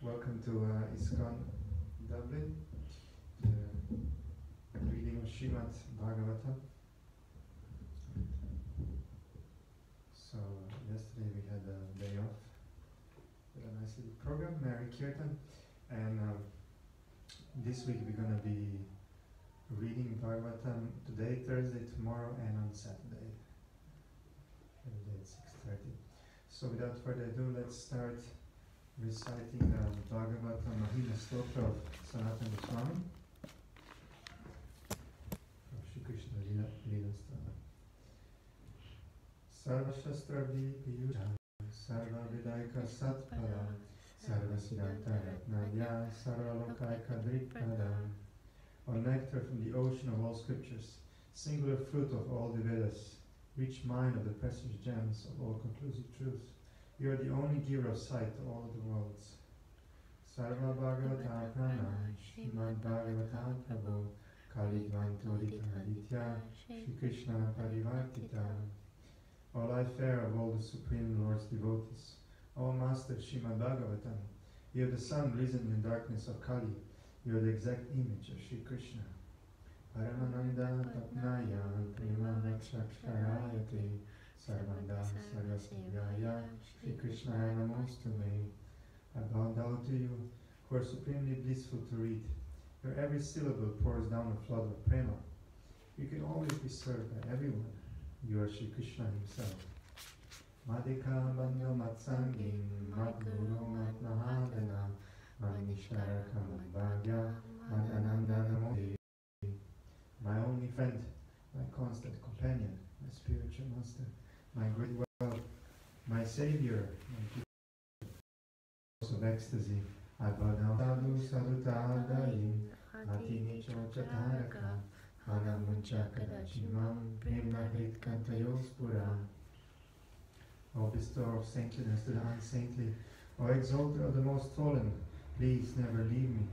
Welcome to ISKCON Dublin, the reading of Srimad Bhagavatam. So yesterday we had a day off with a nice little program, Mary Kirtan, and this week we're going to be reading Bhagavatam today, Thursday, tomorrow, and on Saturday. Every day at 6:30. So without further ado, let's start reciting the Bhagavatam Mahima Stotra of Sanatana Goswami of Shri Krishna Lila Stana. Sarva Shastra Vipiyuja Sarva Vidaika Satpada Sarva Siddhanta Ratnadya Sarva Lokaika Drikpada. O nectar from the ocean of all scriptures, singular fruit of all the Vedas, rich mine of the precious gems of all conclusive truth. You are the only giver of sight to all the worlds. Sarva Bhagavata Prana, Srimad Bhagavatam Prabhu, Kalidvantoditaditya, Shri Krishna Parivartita. O life fair of all the Supreme Lord's devotees, O Master Srimad Bhagavatam, you are the sun risen in the darkness of Kali, you are the exact image of Shri Krishna. Paramananda Tapnaya Prima Vakshaksharayate Sarvanda Sarvasivaya Shri Krishna Namostume. I bow down to you, who are supremely blissful to read. Your every syllable pours down a flood of prema. You can always be served by everyone. You are Shri Krishna himself. Madhika Bandhu Matsangin Madguru Matmahadana Manishtaraka Madbhagya Madananda Namo. My only friend, my constant companion, my spiritual master, my great wealth, my savior, my source of ecstasy. I bow down sadhu sadhutadayi ati nicho chataraka anamuncha kadachimam premna hrit kantayos pura. O bestower of saintliness to the unsaintly, O exalter of the most fallen, please never leave me.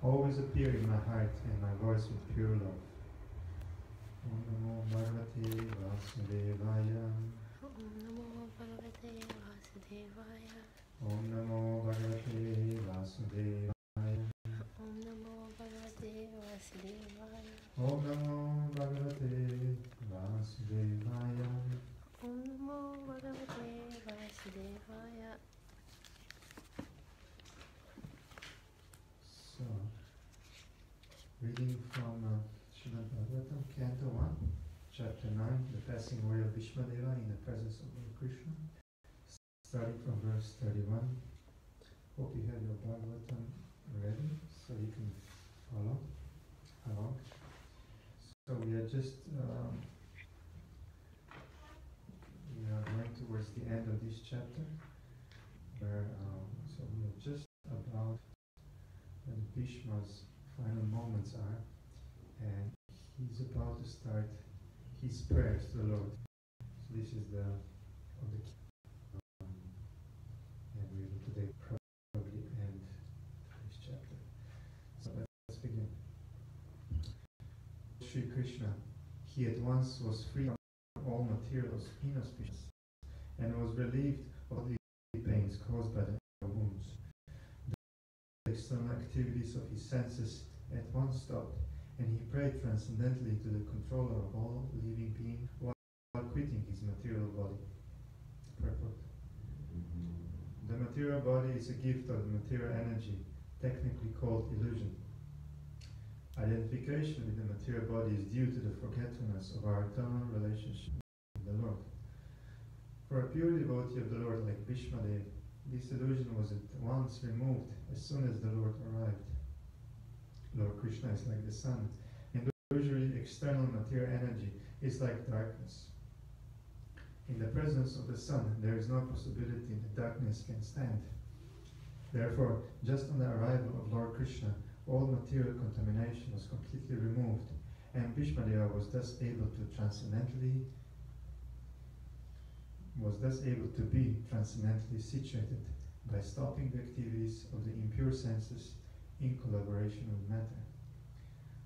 Always appear in my heart and my voice with pure love. Om Namo Bhagavate Vasudevaya. Om Namo Bhagavate Vasudevaya. Om Namo Bhagavate Vasudevaya. Om Namo Bhagavate Vasudevaya. Om Namo Bhagavate Vasudevaya. Om Namo Bhagavate Vasudevaya. So, reading from Srimad Bhagavatam, Canto 1, Chapter 9, the passing away of Bhishmadeva in the presence of Lord Krishna, starting from verse 31. Hope you have your Bhagavatam ready so you can follow along. So we are just we are going towards the end of this chapter, where so we are just about when Bhishma's final moments are, and he's about to start his prayers to the Lord. So this is the and we will today probably end this chapter. So let's begin. Sri Krishna, he at once was free from all material inauspicious and was relieved of the pains caused by the wounds. The external activities of his senses at once stopped, and he prayed transcendently to the controller of all living beings while quitting his material body. Purport. The material body is a gift of the material energy, technically called illusion. Identification with the material body is due to the forgetfulness of our eternal relationship with the Lord. For a pure devotee of the Lord like Bhishmadev, this illusion was at once removed as soon as the Lord arrived. Lord Krishna is like the sun, and usually external material energy is like darkness. In the presence of the sun, there is no possibility that darkness can stand. Therefore, just on the arrival of Lord Krishna, all material contamination was completely removed, and Bhishmadeva was thus able to be transcendently situated by stopping the activities of the impure senses in collaboration with matter.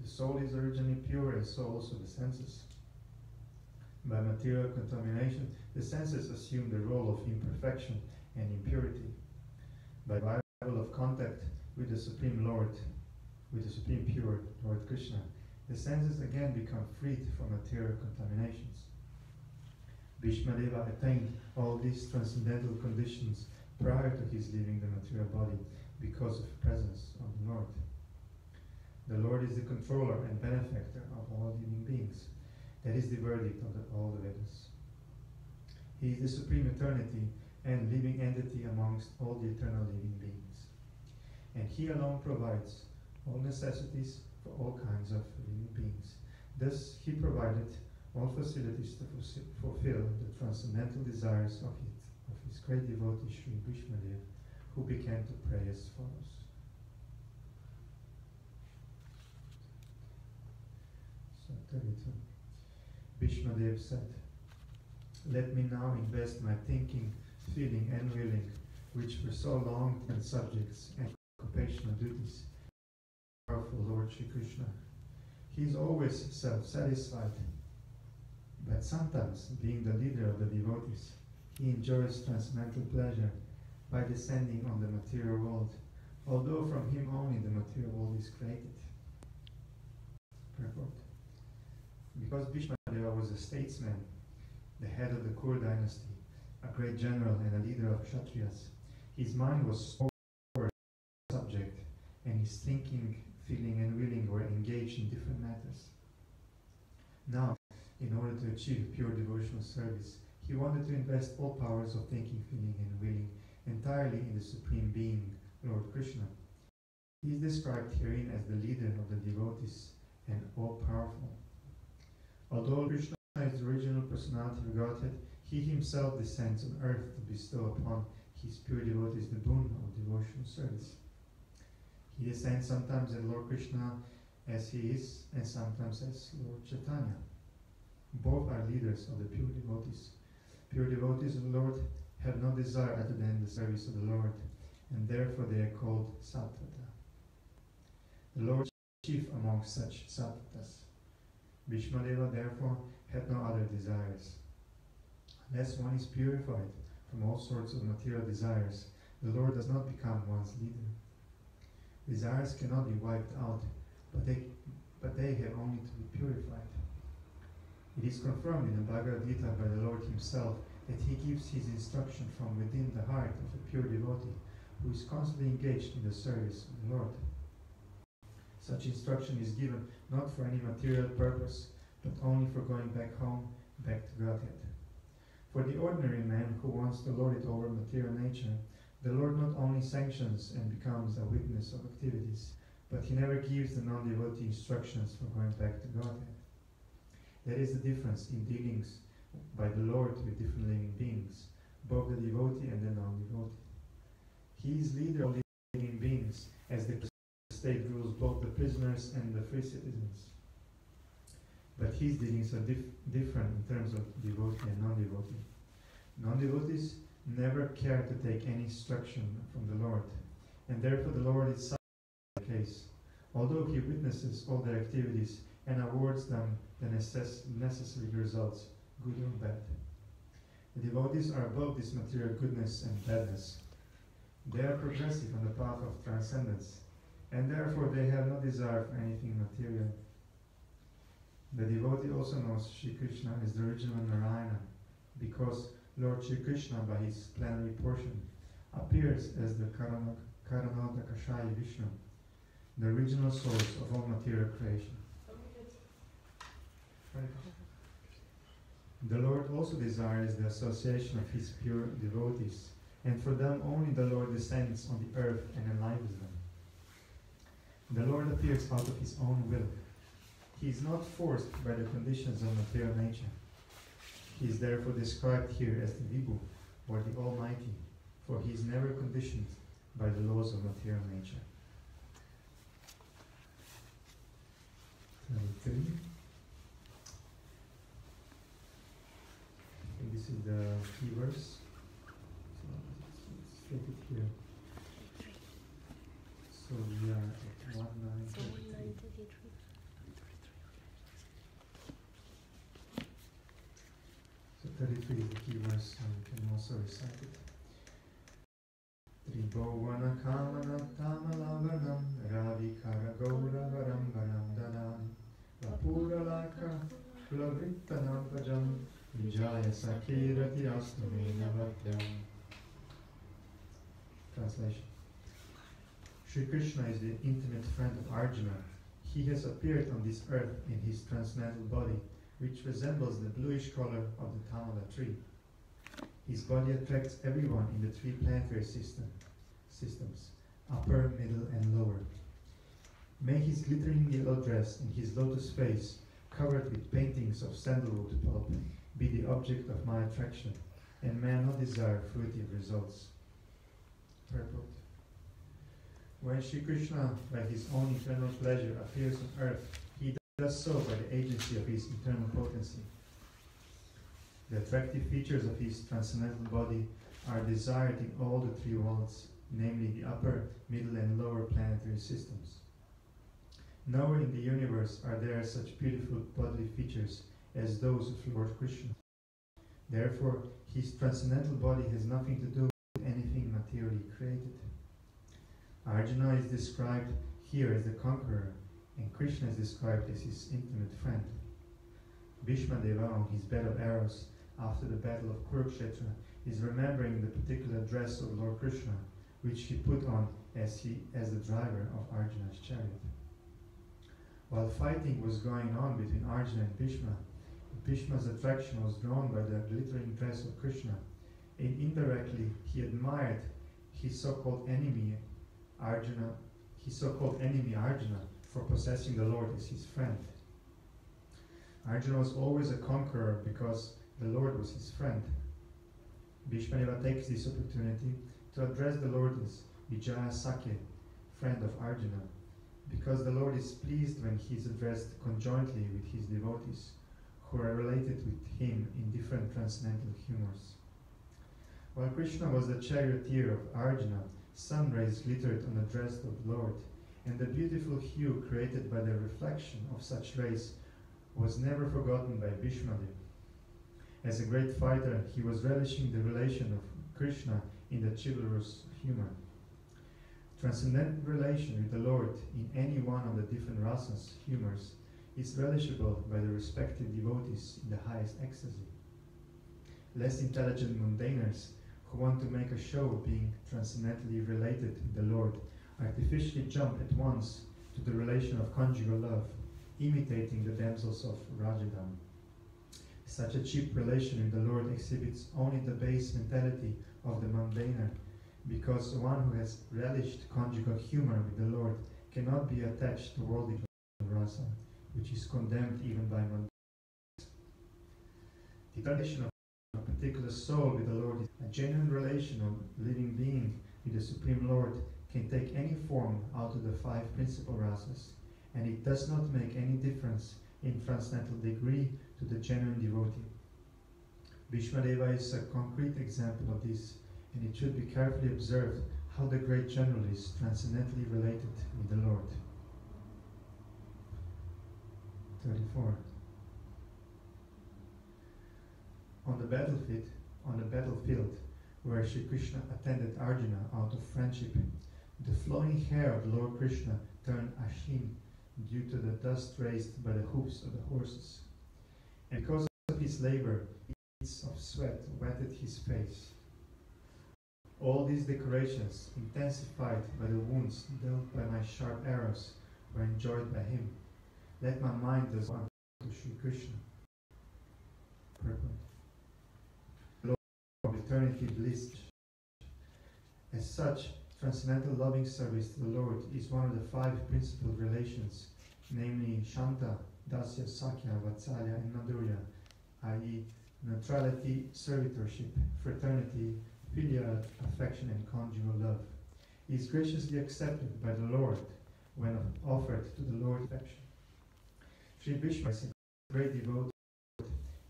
The soul is originally pure, and so also the senses. By material contamination, the senses assume the role of imperfection and impurity. By level of contact with the Supreme Lord, with the Supreme Pure Lord Krishna, the senses again become freed from material contaminations. Bhishmadeva attained all these transcendental conditions prior to his leaving the material body because of the presence of the Lord. The Lord is the controller and benefactor of all living beings. That is the verdict of all the Vedas. He is the supreme eternity and living entity amongst all the eternal living beings. And he alone provides all necessities for all kinds of living beings. Thus, he provided all facilities to fulfill the transcendental desires of his great devotee Sri Bhishmadev, who began to pray as follows. So 32. Bhishmadev said, "Let me now invest my thinking, feeling and willing, which were so long and subjects and occupational duties, powerful Lord Shri Krishna. He is always self-satisfied, but sometimes, being the leader of the devotees, he enjoys transcendental pleasure by descending on the material world, although from him only the material world is created." Purport. Because Bhishmadeva was a statesman, the head of the Kur dynasty, a great general and a leader of Kshatriyas, his mind was so subject, and his thinking, feeling and willing were engaged in different matters. Now, in order to achieve pure devotional service, he wanted to invest all powers of thinking, feeling and willing entirely in the Supreme Being, Lord Krishna. He is described herein as the leader of the devotees and all-powerful. Although Krishna is the original personality of Godhead, he himself descends on earth to bestow upon his pure devotees the boon of devotional service. He descends sometimes as Lord Krishna as he is, and sometimes as Lord Chaitanya. Both are leaders of the pure devotees. Pure devotees of the Lord have no desire other than the service of the Lord, and therefore they are called Sattvata. The Lord is chief among such Sattvatas. Bhishmadeva therefore had no other desires. Unless one is purified from all sorts of material desires, the Lord does not become one's leader. Desires cannot be wiped out, but they have only to be purified. It is confirmed in the Bhagavad Gita by the Lord himself that he gives his instruction from within the heart of a pure devotee who is constantly engaged in the service of the Lord. Such instruction is given not for any material purpose, but only for going back home, back to Godhead. For the ordinary man who wants to lord it over material nature, the Lord not only sanctions and becomes a witness of activities, but he never gives the non-devotee instructions for going back to Godhead. There is a difference in dealings by the Lord with different living beings, both the devotee and the non-devotee. He is leader of living beings, as the state rules both the prisoners and the free citizens. But his dealings are different in terms of devotee and non-devotee. Non-devotees never care to take any instruction from the Lord, and therefore the Lord is silent in the case, although he witnesses all their activities and awards them the necessary results, good or bad. The devotees are above this material goodness and badness. They are progressive on the path of transcendence, and therefore they have no desire for anything material. The devotee also knows Shri Krishna as the original Narayana, because Lord Shri Krishna, by his plenary portion, appears as the Karanodakashaya Vishnu, the original source of all material creation. The Lord also desires the association of his pure devotees, and for them only the Lord descends on the earth and enlivens them. The Lord appears out of his own will. He is not forced by the conditions of material nature. He is therefore described here as the Vibhu, or the Almighty, for he is never conditioned by the laws of material nature. 23. And this is the key verse. So let's take it here. So we are at 1933. So 33 is the key verse, and you can also recite it. 3. Bhovana Kamana Tamalavanam Ravikara Gauravaram Varam Danam Vapura Laka Kulavrittanam Vajam Vijaya Sakirati Astamina Vatyam. Translation. Sri Krishna is the intimate friend of Arjuna. He has appeared on this earth in his transcendental body, which resembles the bluish color of the tamala tree. His body attracts everyone in the three planetary systems, upper, middle, and lower. May his glittering yellow dress and his lotus face, covered with paintings of sandalwood pulp, be the object of my attraction, and may I not desire fruitive results. Purport. When Sri Krishna, by his own eternal pleasure, appears on earth, he does so by the agency of his eternal potency. The attractive features of his transcendental body are desired in all the three worlds, namely the upper, middle, and lower planetary systems. Nowhere in the universe are there such beautiful bodily features as those of Lord Krishna. Therefore, his transcendental body has nothing to do with anything materially created. Arjuna is described here as the conqueror, and Krishna is described as his intimate friend. Bhishma Deva, on his bed of arrows, after the battle of Kurukshetra, is remembering the particular dress of Lord Krishna, which he put on as the driver of Arjuna's chariot. While fighting was going on between Arjuna and Bhishma, Bhishma's attraction was drawn by the glittering dress of Krishna, and indirectly he admired his so-called enemy Arjuna for possessing the Lord as his friend. Arjuna was always a conqueror because the Lord was his friend. Bhishma takes this opportunity to address the Lord as Vijaya Sakya, friend of Arjuna, because the Lord is pleased when he is addressed conjointly with his devotees, who are related with him in different transcendental humors. While Krishna was the charioteer of Arjuna, sun rays glittered on the dress of the Lord, and the beautiful hue created by the reflection of such rays was never forgotten by Bhishma. As a great fighter, he was relishing the relation of Krishna in the chivalrous humor. Transcendental relation with the Lord in any one of the different rasas, humors, is relishable by the respective devotees in the highest ecstasy. Less intelligent mundaners, who want to make a show of being transcendentally related with the Lord, artificially jump at once to the relation of conjugal love, imitating the damsels of Rajadam. Such a cheap relation with the Lord exhibits only the base mentality of the mundaner, because one who has relished conjugal humor with the Lord cannot be attached to worldly rasa, which is condemned even by mundaners. The relation of a particular soul with the Lord is a genuine relation of living being with the Supreme Lord can take any form out of the five principal rasas, and it does not make any difference in transcendental degree to the genuine devotee. Bhishma Deva is a concrete example of this, and it should be carefully observed how the great general is transcendently related with the Lord. 34. On the battlefield, where Sri Krishna attended Arjuna out of friendship, the flowing hair of Lord Krishna turned ashen due to the dust raised by the hoofs of the horses. And because of his labor, beads of sweat wetted his face. All these decorations, intensified by the wounds dealt by my sharp arrows, were enjoyed by him. Let my mind thus go to Sri Krishna. Purport. Lord of eternity bliss. As such, transcendental loving service to the Lord is one of the five principal relations, namely Shanta, Dasya, Sakya, Vatsalya, and Madhurya, i.e. neutrality, servitorship, fraternity, filial affection, and conjugal love. He is graciously accepted by the Lord when offered to the Lord's affection. Sri Bhishma is a great devotee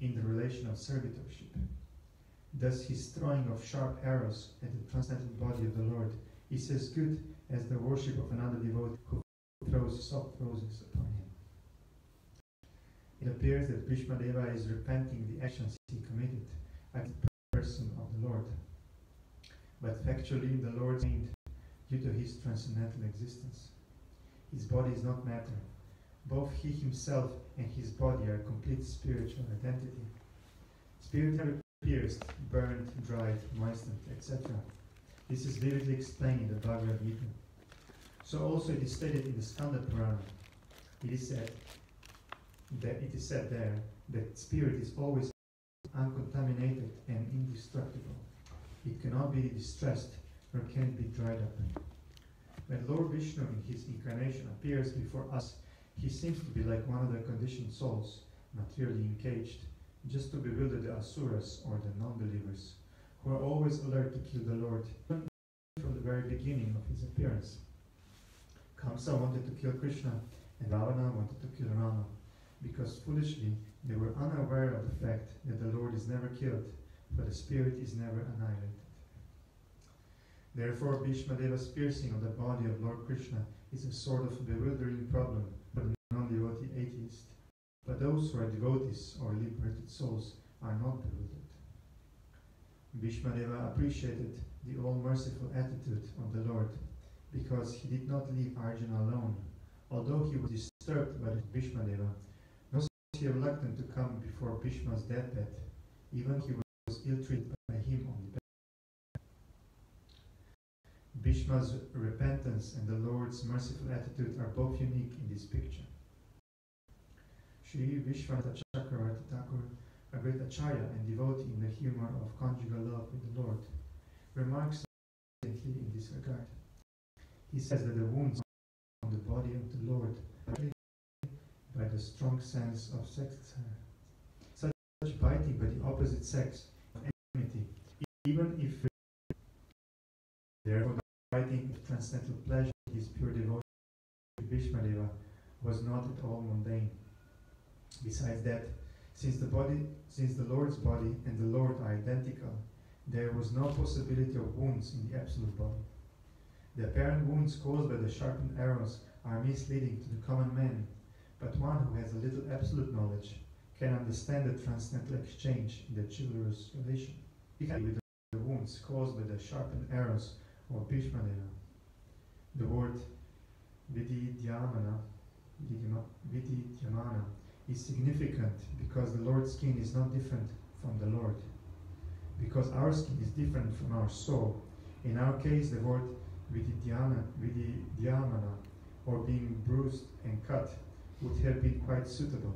in the relation of servitorship. Thus his throwing of sharp arrows at the transcendental body of the Lord is as good as the worship of another devotee who throws soft roses upon him. It appears that Bhishma Deva is repenting the actions he committed against the person of the Lord. but factually the Lord reigned due to his transcendental existence. His body is not matter. Both he himself and his body are complete spiritual identity. Spirit never pierced, burned, dried, moistened, etc. This is vividly explained in the Bhagavad Gita. So also it is stated in the Skanda Purana. It is said there that spirit is always uncontaminated and indestructible. It cannot be distressed, nor can it be dried up. When Lord Vishnu in his incarnation appears before us, he seems to be like one of the conditioned souls, materially encaged, just to bewilder the asuras or the non-believers, who are always alert to kill the Lord, even from the very beginning of his appearance. Kamsa wanted to kill Krishna, and Ravana wanted to kill Rama, because foolishly they were unaware of the fact that the Lord is never killed, for the spirit is never annihilated. Therefore, Bhishma Deva's piercing of the body of Lord Krishna is a sort of bewildering problem for the non-devotee atheist, but those who are devotees or liberated souls are not bewildered. Bhishma Deva appreciated the all-merciful attitude of the Lord, because he did not leave Arjuna alone. Although he was disturbed by Bhishma Deva, nor was he reluctant to come before Bhishma's deathbed, even he was ill-treated by him on the bed. Bhishma's repentance and the Lord's merciful attitude are both unique in this picture. Sri Vishwanath Chakravarti Thakur, a great acharya and devotee in the humor of conjugal love with the Lord, remarks in this regard. He says that the wounds on the body of the Lord are by the strong sense of sex desire. Such biting by the opposite sex of enmity, even if therefore the biting of transcendental pleasure, his pure devotion to Bhishma Deva was not at all mundane. Besides that, since the Lord's body and the Lord are identical, there was no possibility of wounds in the absolute body. The apparent wounds caused by the sharpened arrows are misleading to the common man, but one who has a little absolute knowledge can understand the transcendental exchange in the chivalrous relation with the wounds caused by the sharpened arrows of Bhishma Deva. The word Vididyamana is significant because the Lord's skin is not different from the Lord. Because our skin is different from our soul, in our case the word Vididyamana, or being bruised and cut, would have been quite suitable.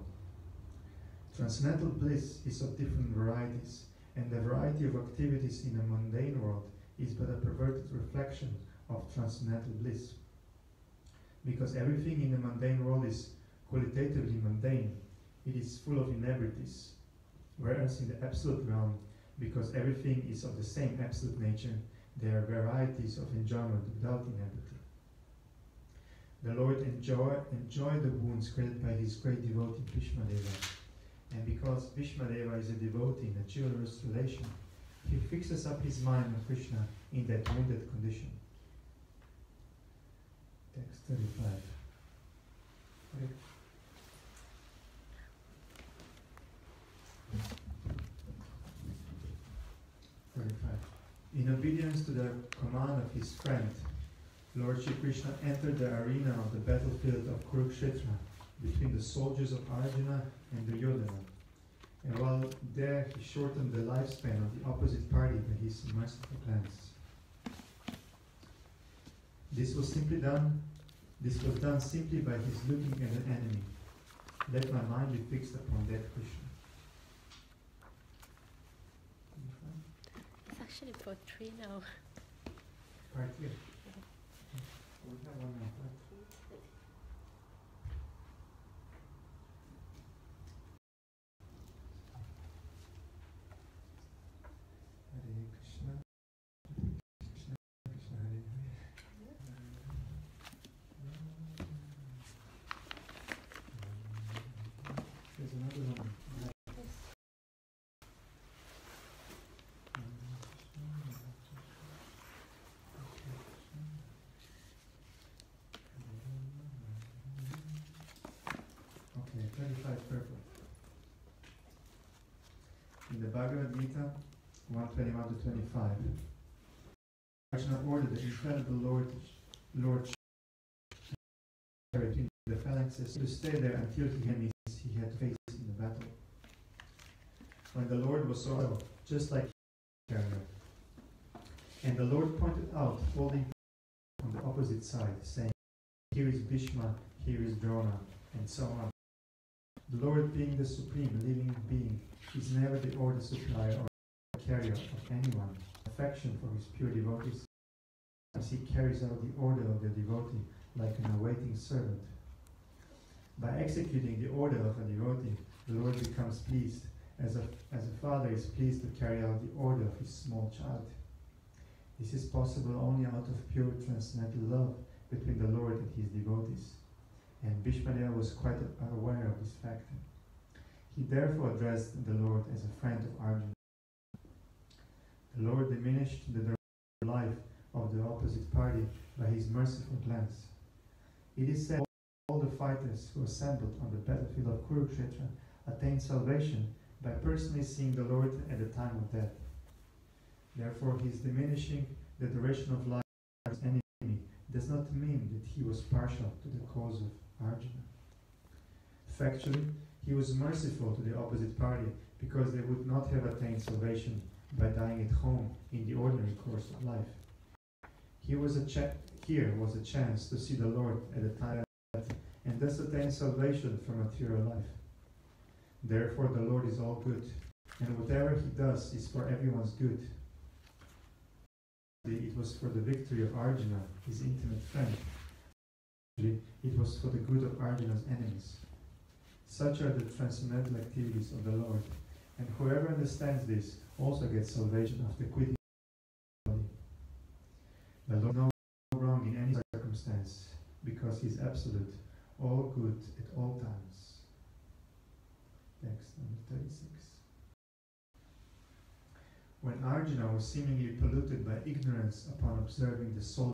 Transcendental bliss is of different varieties, and the variety of activities in the mundane world is but a perverted reflection of transcendental bliss. Because everything in the mundane world is qualitatively mundane, it is full of inebrities, whereas in the absolute realm, because everything is of the same absolute nature, there are varieties of enjoyment without inebrity. The Lord enjoyed the wounds created by his great devotee Bhishma Deva, and because Bhishma Deva is a devotee in a chivalrous relation, he fixes up his mind on Krishna in that wounded condition. Text 35. Right. In obedience to the command of his friend, Lord Shri Krishna entered the arena of the battlefield of Kurukshetra between the soldiers of Arjuna and Duryodhana. And while there, he shortened the lifespan of the opposite party by his merciful glance. This was done simply by his looking at an enemy. Let my mind be fixed upon that Krishna. It's actually part 3 now. Part 3. We have one more part. Hare Krishna. Krishna Krishna Hare Hare. There's another one. Okay, 25 purple. In the Bhagavad Gita, 121 to 25. Arjuna ordered the incredible Lord in the phalanxes to stay there until he had faced in the battle. When the Lord was so just like carrier, and the Lord pointed out holding on the opposite side, saying, "Here is Bhishma, here is Drona," and so on. The Lord, being the supreme living being, is never the order supplier or carrier of anyone. Affection for his pure devotees, as he carries out the order of the devotee like an awaiting servant. By executing the order of a devotee, the Lord becomes pleased, as a father is pleased to carry out the order of his small child. This is possible only out of pure transcendental love between the Lord and his devotees, and Bhishmadeva was quite aware of this fact. He therefore addressed the Lord as a friend of Arjuna. The Lord diminished the life of the opposite party by his merciful glance. It is said all the fighters who assembled on the battlefield of Kurukshetra attained salvation by personally seeing the Lord at the time of death. Therefore, his diminishing the duration of life of his enemy does not mean that he was partial to the cause of Arjuna. Factually, he was merciful to the opposite party because they would not have attained salvation by dying at home in the ordinary course of life. Here was a chance to see the Lord at the time of death and thus attain salvation from material life. Therefore, the Lord is all good, and whatever he does is for everyone's good. It was for the victory of Arjuna, his intimate friend. It was for the good of Arjuna's enemies. Such are the transcendental activities of the Lord, and whoever understands this also gets salvation after quitting the body. The Lord knows no wrong in any circumstance, because he is absolute, all good at all times. Text number 36. When Arjuna was seemingly polluted by ignorance upon observing the soul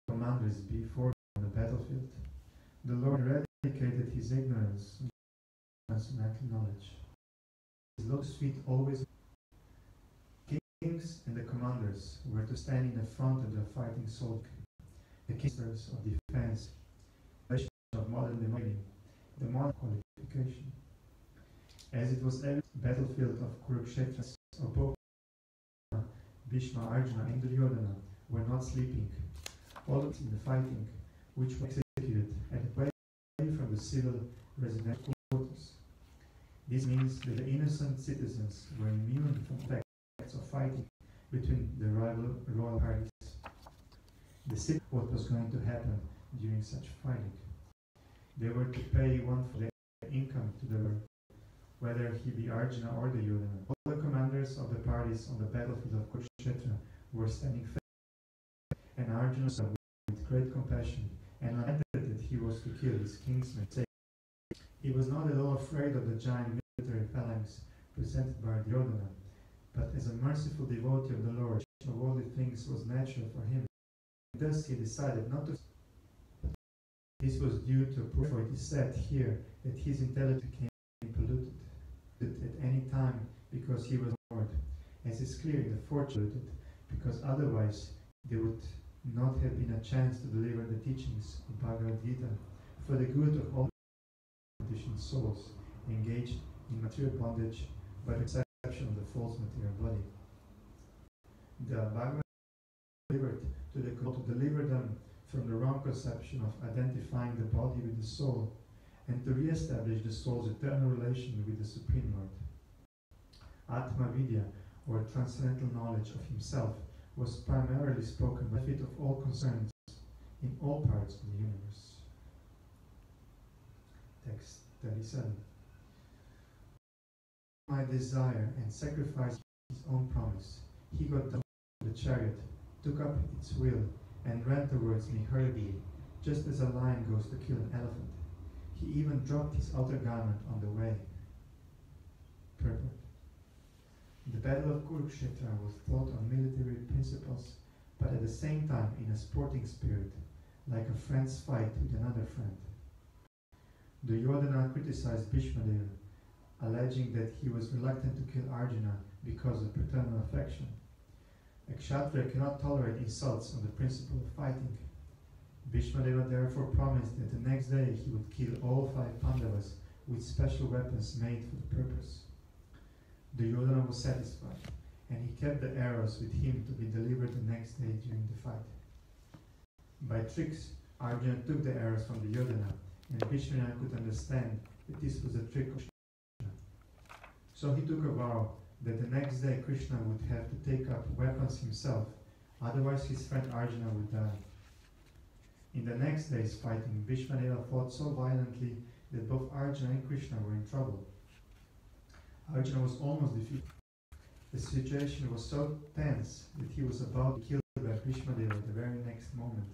commanders before him on the battlefield, the Lord eradicated his ignorance and transcendental knowledge. His lotus feet always kings and the commanders were to stand in the front of the fighting soldier, the kingsters of defense, of modern demanding, the modern qualification. As it was evident, the battlefield of Kurukshetra, of both Bhishma, Arjuna, and Duryodhana were not sleeping. All in the fighting, which was executed away from the civil residential quarters. This means that the innocent citizens were immune from the effects of fighting between the rival royal parties. The city what was going to happen during such fighting. They were to pay one for their income to the Lord, whether he be Arjuna or Duryodhana. All the commanders of the parties on the battlefield of Kurukshetra were standing fair, and Arjuna saw with great compassion and lamented that he was to kill his kinsman. He was not at all afraid of the giant military phalanx presented by Duryodhana, but as a merciful devotee of the Lord, of worldly things was natural for him. Thus he decided not to. This was due to proof, for it is said here that his intelligence became polluted at any time because he was Lord, as is clear in the fourth polluted, because otherwise there would not have been a chance to deliver the teachings of Bhagavad Gita for the good of all conditioned souls engaged in material bondage by the exception of the false material body. The Bhagavad delivered to deliver them from the wrong conception of identifying the body with the soul and to re-establish the soul's eternal relation with the Supreme Lord. Atma Vidya, or transcendental knowledge of himself, was primarily spoken by the benefit of all concerned in all parts of the universe. Text 37. My desire and sacrificed his own promise. He got down from the chariot, took up its wheel, and ran towards me hurriedly, just as a lion goes to kill an elephant. He even dropped his outer garment on the way. Purport. The battle of Kurukshetra was fought on military principles, but at the same time in a sporting spirit, like a friend's fight with another friend. Duryodhana criticized Bhishmadeva, alleging that he was reluctant to kill Arjuna because of paternal affection. A Kshatriya cannot tolerate insults on the principle of fighting. Bhishmadeva therefore promised that the next day he would kill all 5 Pandavas with special weapons made for the purpose. Duryodhana was satisfied, and he kept the arrows with him to be delivered the next day during the fight. By tricks, Arjuna took the arrows from Duryodhana, and Bhishmana could understand that this was a trick of Krishna. So he took a vow that the next day Krishna would have to take up weapons himself, otherwise his friend Arjuna would die. In the next day's fighting, Bhishmadeva fought so violently that both Arjuna and Krishna were in trouble. Arjuna was almost defeated. The situation was so tense that he was about to be killed by Bhishmadeva the very next moment.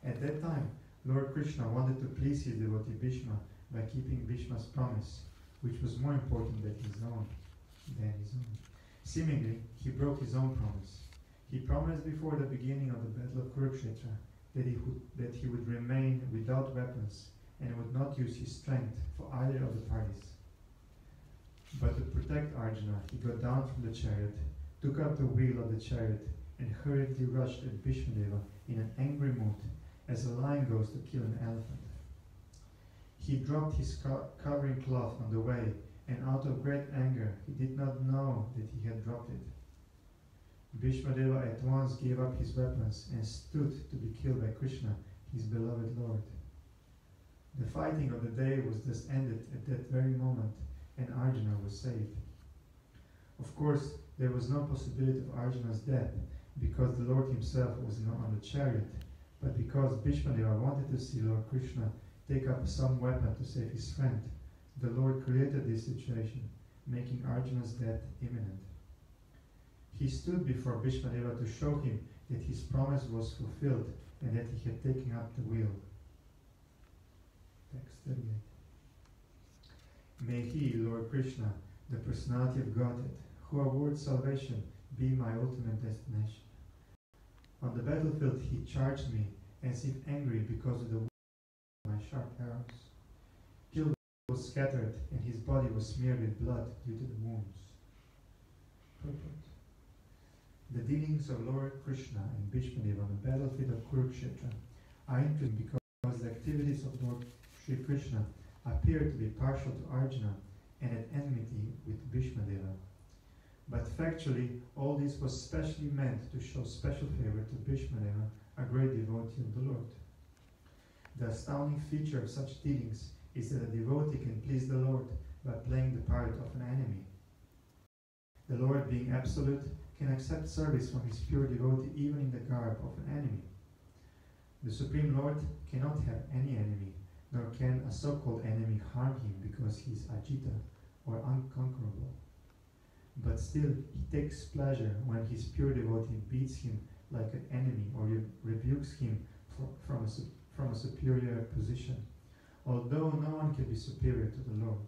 At that time, Lord Krishna wanted to please his devotee Bhishma by keeping Bhishma's promise, which was more important than his own. Seemingly, he broke his own promise. He promised before the beginning of the battle of Kurukshetra that he would remain without weapons and would not use his strength for either of the parties. But to protect Arjuna, he got down from the chariot, took up the wheel of the chariot, and hurriedly rushed at Bhishmadeva in an angry mood, as a lion goes to kill an elephant. He dropped his covering cloth on the way, and out of great anger he did not know that he had dropped it. Bhishmadeva at once gave up his weapons and stood to be killed by Krishna, his beloved Lord. The fighting of the day was thus ended at that very moment, and Arjuna was saved. Of course, there was no possibility of Arjuna's death, because the Lord himself was not on the chariot, but because Bhishmadeva wanted to see Lord Krishna take up some weapon to save his friend, the Lord created this situation, making Arjuna's death imminent. He stood before Bhishmadeva to show him that his promise was fulfilled and that he had taken up the wheel. Text 38. May he, Lord Krishna, the personality of Godhead, who awards salvation, be my ultimate destination. On the battlefield he charged me, as if angry because of my sharp arrows. He was scattered, and his body was smeared with blood due to the wounds. Purport. The dealings of Lord Krishna and Bhishmadeva on the battlefield of Kurukshetra are interesting because the activities of Lord Sri Krishna appear to be partial to Arjuna and at enmity with Bhishmadeva. But factually, all this was specially meant to show special favor to Bhishmadeva, a great devotee of the Lord. The astounding feature of such dealings is that a devotee can please the Lord by playing the part of an enemy. The Lord, being absolute, can accept service from his pure devotee even in the garb of an enemy. The Supreme Lord cannot have any enemy, nor can a so-called enemy harm him because he is Ajita or unconquerable. But still, he takes pleasure when his pure devotee beats him like an enemy or rebukes him from a superior position, although no one can be superior to the Lord.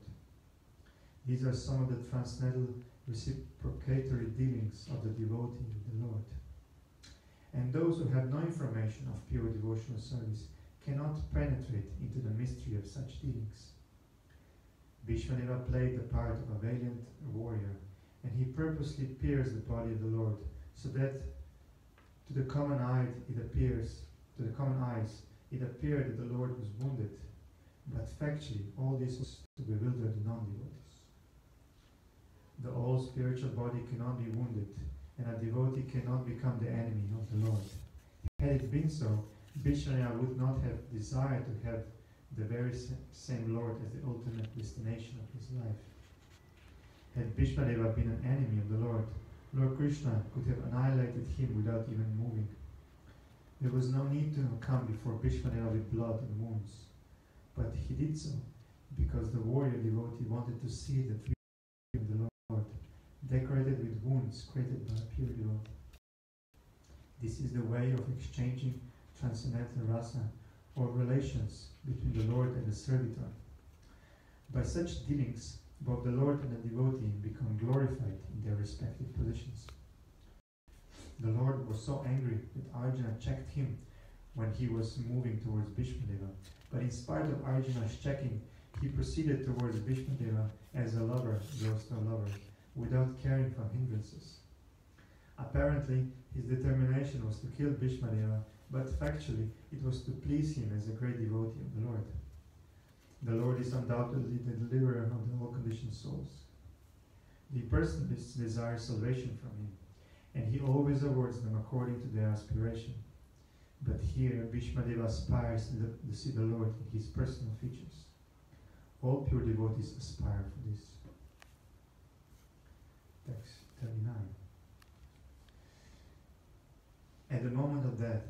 These are some of the transcendental reciprocatory dealings of the devotee with the Lord. And those who have no information of pure devotional service cannot penetrate into the mystery of such dealings. Bhishmadeva played the part of a valiant warrior, and he purposely pierced the body of the Lord, so that to the common eyes it appeared that the Lord was wounded, but factually all this was to bewilder the non-devotees. The all-spiritual body cannot be wounded, and a devotee cannot become the enemy of the Lord. Had it been so, Bhishmadeva would not have desired to have the very same Lord as the ultimate destination of his life. Had Bhishmadeva been an enemy of the Lord, Lord Krishna could have annihilated him without even moving. There was no need to come before Bhishmadeva with blood and wounds, but he did so because the warrior devotee wanted to see the tree of the Lord, decorated with wounds created by a pure devotee. This is the way of exchanging transcendental rasa, or relations between the Lord and the servitor. By such dealings, both the Lord and the devotee become glorified in their respective positions. The Lord was so angry that Arjuna checked him when he was moving towards Bhishmadeva, but in spite of Arjuna's checking, he proceeded towards Bhishmadeva as a lover goes to a lover, without caring for hindrances. Apparently, his determination was to kill Bhishmadeva, but factually, it was to please him as a great devotee of the Lord. The Lord is undoubtedly the deliverer of the all-conditioned souls. The personalists desire salvation from him, and he always awards them according to their aspiration. But here, Bhishmadeva aspires to see the Lord in his personal features. All pure devotees aspire for this. Text 39. At the moment of death,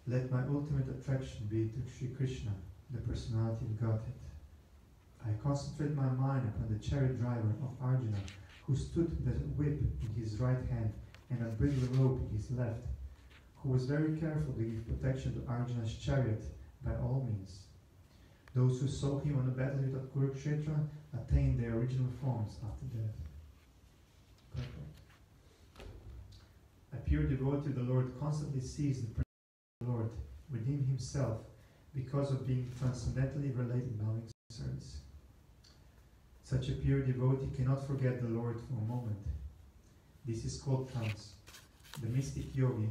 let my ultimate attraction be to Sri Krishna, the personality of Godhead. I concentrate my mind upon the chariot driver of Arjuna, who stood with a whip in his right hand and a bridle rope in his left, who was very careful to give protection to Arjuna's chariot by all means. Those who saw him on the battlefield of Kurukshetra attained their original forms after death. Perfect. A pure devotee of the Lord constantly sees the presence of the Lord within himself because of being transcendentally related in loving service. Such a pure devotee cannot forget the Lord for a moment. This is called trance. The mystic yogi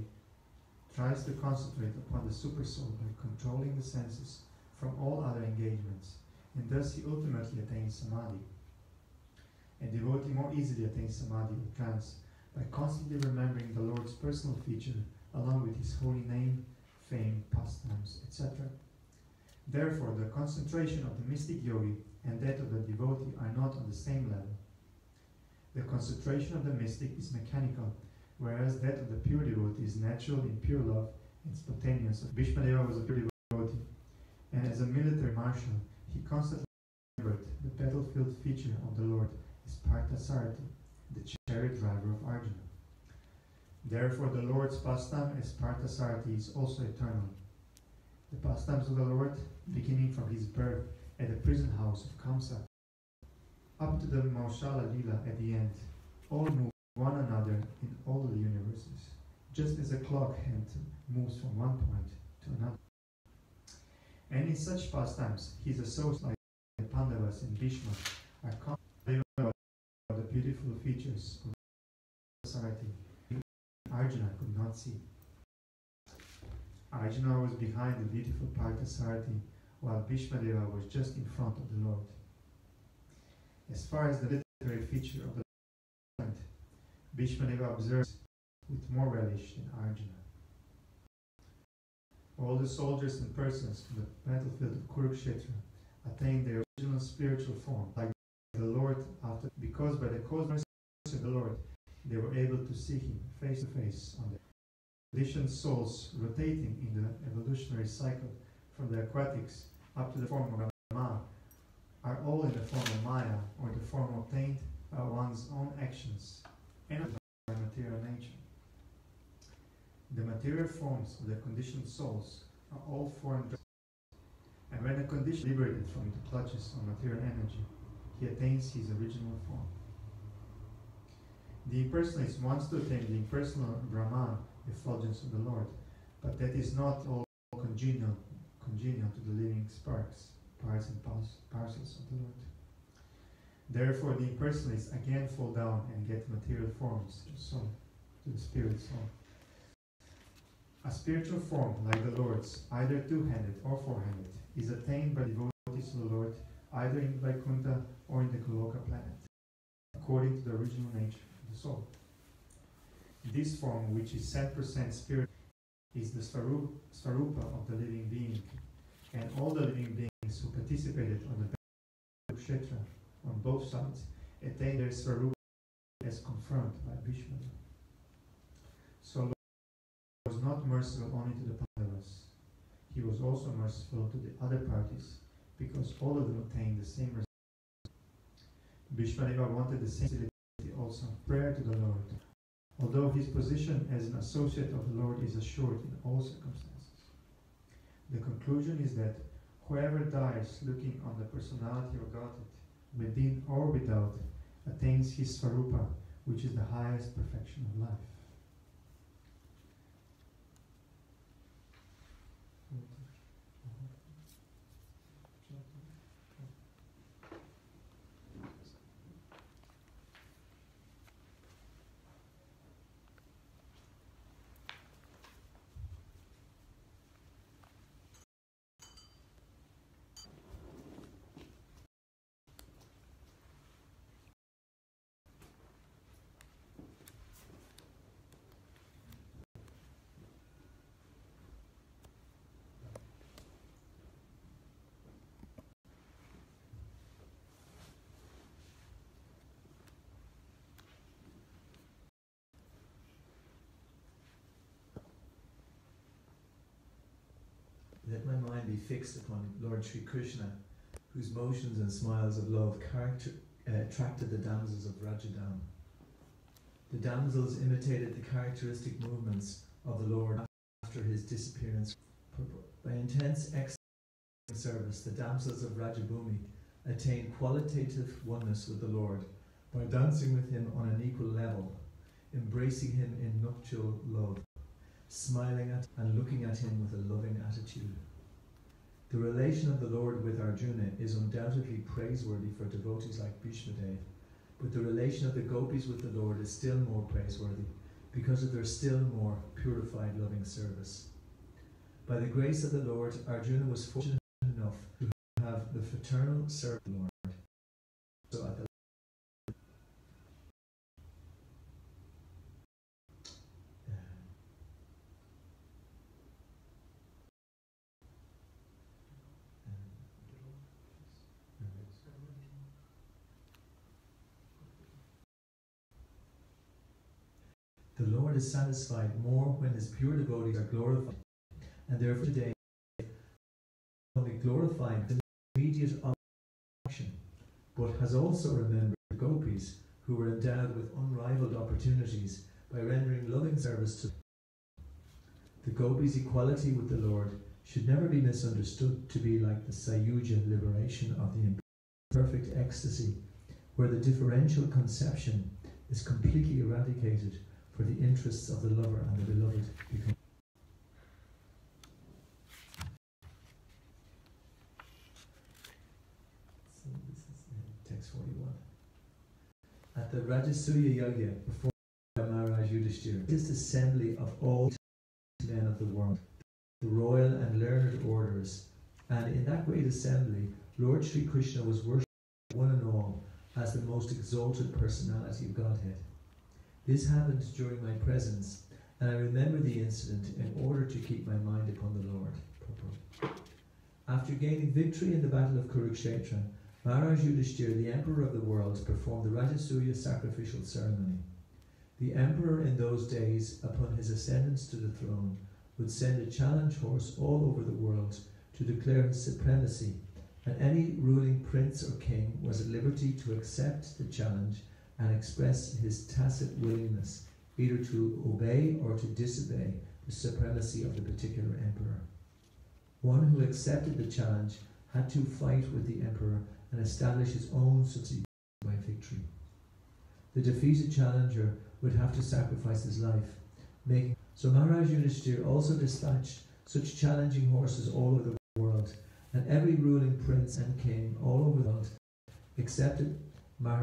tries to concentrate upon the supersoul by controlling the senses from all other engagements, and thus he ultimately attains samadhi. A devotee more easily attains samadhi or trance by constantly remembering the Lord's personal feature along with his holy name, fame, pastimes, etc. Therefore, the concentration of the mystic yogi and that of the devotee are not on the same level. The concentration of the mystic is mechanical, whereas that of the pure devotee is natural in pure love and spontaneous. Bhishmadeva was a pure devotee, and as a military marshal, he constantly remembered the battlefield feature of the Lord is Parthasarathi, the chariot driver of Arjuna. Therefore, the Lord's pastime as Parthasarathi is also eternal. The pastimes of the Lord, beginning from his birth at the prison house of Kamsa, up to the Maushala Lila at the end, all move one another in all the universes, just as a clock hand moves from one point to another. And in such pastimes, his associates like Pandavas and Bhishma are constantly about the beautiful features of Parthasarathi Arjuna could not see. Arjuna was behind the beautiful Parthasarathi, while Bhishmadeva was just in front of the Lord. As far as the literary feature of the Lord, Bhishmadeva observes with more relish than Arjuna. All the soldiers and persons from the battlefield of Kurukshetra attained their original spiritual form, like the Lord, because by the cause mercy of the Lord, they were able to see him face to face on the conditioned souls rotating in the evolutionary cycle from the aquatics up to the form of Brahma are all in the form of Maya, or the form obtained by one's own actions and by material nature. The material forms of the conditioned souls are all formed, and when a condition is liberated from the clutches of material energy, he attains his original form. The impersonalist wants to attain the impersonal Brahman effulgence of the Lord, but that is not all congenial to the living sparks, parts and parcels of the Lord. Therefore, the impersonalists again fall down and get material forms to the soul, to the spirit soul. A spiritual form like the Lord's, either two-handed or four-handed, is attained by devotees to the Lord either in Vaikuntha or in the Goloka planet, according to the original nature of the soul. This form, which is 10% spirit, is the Svarupa of the living being, and all the living beings who participated on the Kurukshetra on both sides attain their Svarupa as confirmed by Bhishma. So Lord was not merciful only to the Pandavas. He was also merciful to the other parties, because all of them obtained the same result. Bhishmadeva wanted the same facility also, prayer to the Lord, although his position as an associate of the Lord is assured in all circumstances. The conclusion is that whoever dies looking on the personality of Godhead, within or without, attains his Svarupa, which is the highest perfection of life. fixed upon Lord Sri Krishna, whose motions and smiles of love attracted the damsels of Rajadam. The damsels imitated the characteristic movements of the Lord after his disappearance. By intense service, the damsels of Rajabhumi attained qualitative oneness with the Lord by dancing with him on an equal level, embracing him in nuptial love, smiling at and looking at him with a loving attitude. The relation of the Lord with Arjuna is undoubtedly praiseworthy for devotees like Bhishmadev, but the relation of the gopis with the Lord is still more praiseworthy because of their still more purified loving service. By the grace of the Lord, Arjuna was fortunate enough to have the fraternal service of the Lord. So at the The Lord is satisfied more when his pure devotees are glorified, and therefore today only glorified the immediate action, but has also remembered the gopis who were endowed with unrivaled opportunities by rendering loving service to them. The gopis' equality with the Lord should never be misunderstood to be like the Sayuja liberation of the perfect ecstasy, where the differential conception is completely eradicated for the interests of the lover and the beloved become. So this is text 41. At the Rajasuya Yagya, before Maharaj Yudhishthira, this assembly of all men of the world, the royal and learned orders, and in that great assembly, Lord Sri Krishna was worshipped one and all as the most exalted personality of Godhead. This happened during my presence, and I remember the incident in order to keep my mind upon the Lord. After gaining victory in the battle of Kurukshetra, Maharaj Yudhishthira, the emperor of the world, performed the Rajasuya sacrificial ceremony. The emperor in those days, upon his ascendance to the throne, would send a challenge horse all over the world to declare his supremacy, and any ruling prince or king was at liberty to accept the challenge and express his tacit willingness either to obey or to disobey the supremacy of the particular emperor. One who accepted the challenge had to fight with the emperor and establish his own success by victory. The defeated challenger would have to sacrifice his life, so Maharaj Yudhishthira also dispatched such challenging horses all over the world, and every ruling prince and king all over the world accepted Maharaj's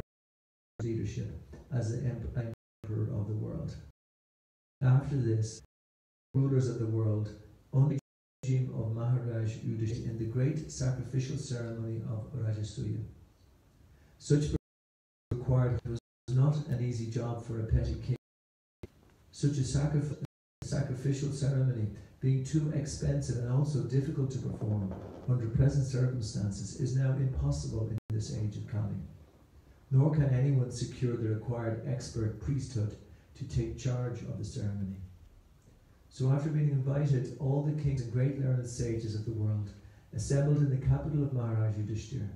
leadership as the emperor of the world. After this, rulers of the world only the regime of Maharaj Yudhishthira in the great sacrificial ceremony of Rajasuya. Such required was not an easy job for a petty king. Such a sacrificial ceremony, being too expensive and also difficult to perform under present circumstances, is now impossible in this age of Kali. Nor can anyone secure the required expert priesthood to take charge of the ceremony. So after being invited, all the kings and great learned sages of the world assembled in the capital of Maharaj Yudhishthira.